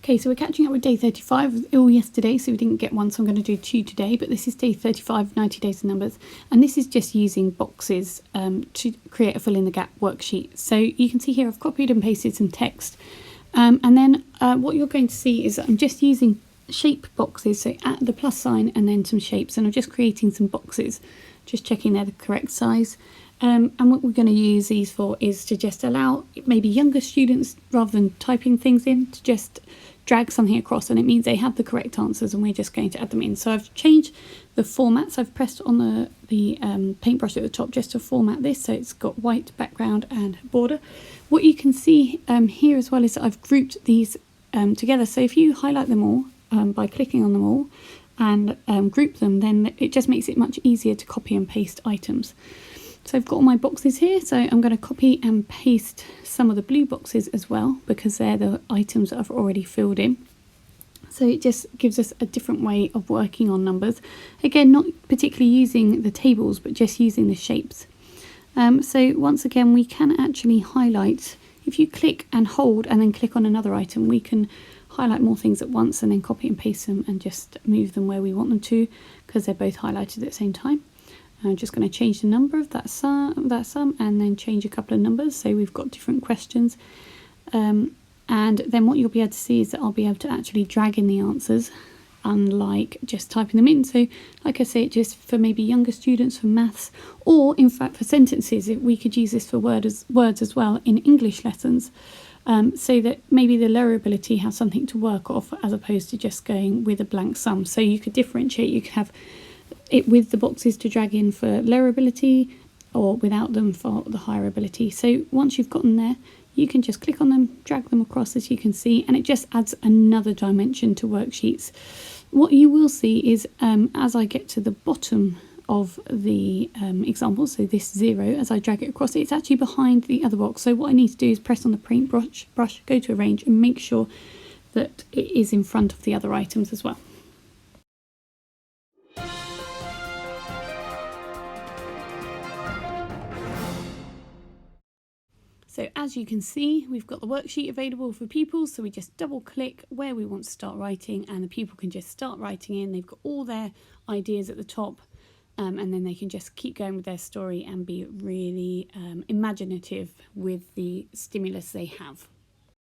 Okay, so we're catching up with day 35. I was ill yesterday, so we didn't get one, so I'm going to do 2 today, but this is day 35, 90 days of numbers, and this is just using boxes to create a fill-in-the-gap worksheet. So you can see here I've copied and pasted some text, and then what you're going to see is I'm just using shape boxes, so at the plus sign and then some shapes, and I'm just creating some boxes, just checking they're the correct size. And what we're going to use these for is to just allow maybe younger students, rather than typing things in, to just drag something across, and it means they have the correct answers and we're just going to add them in. So I've changed the formats. I've pressed on the paintbrush at the top just to format this, so it's got white background and border. What you can see here as well is that I've grouped these together. So if you highlight them all by clicking on them all and group them, then it just makes it much easier to copy and paste items. So I've got all my boxes here, so I'm going to copy and paste some of the blue boxes as well, because they're the items that I've already filled in. So it just gives us a different way of working on numbers. Again, not particularly using the tables, but just using the shapes. So once again, we can actually highlight. If you click and hold and then click on another item, we can highlight more things at once and then copy and paste them and just move them where we want them to, because they're both highlighted at the same time. I'm just going to change the number of that sum and then change a couple of numbers, so we've got different questions. And then what you'll be able to see is that I'll be able to actually drag in the answers, unlike just typing them in. So like I say, just for maybe younger students for maths, or in fact for sentences, we could use this for words as well in English lessons, so that maybe the lower ability has something to work off as opposed to just going with a blank sum. So you could differentiate. You could have it with the boxes to drag in for lower ability, or without them for the higher ability. So once you've gotten there, you can just click on them, drag them across, as you can see, and it just adds another dimension to worksheets. What you will see is as I get to the bottom of the example, so this 0, as I drag it across, it's actually behind the other box. So what I need to do is press on the paintbrush, go to arrange, and make sure that it is in front of the other items as well. So as you can see, we've got the worksheet available for pupils, so we just double click where we want to start writing and the pupil can just start writing in. They've got all their ideas at the top, and then they can just keep going with their story and be really imaginative with the stimulus they have.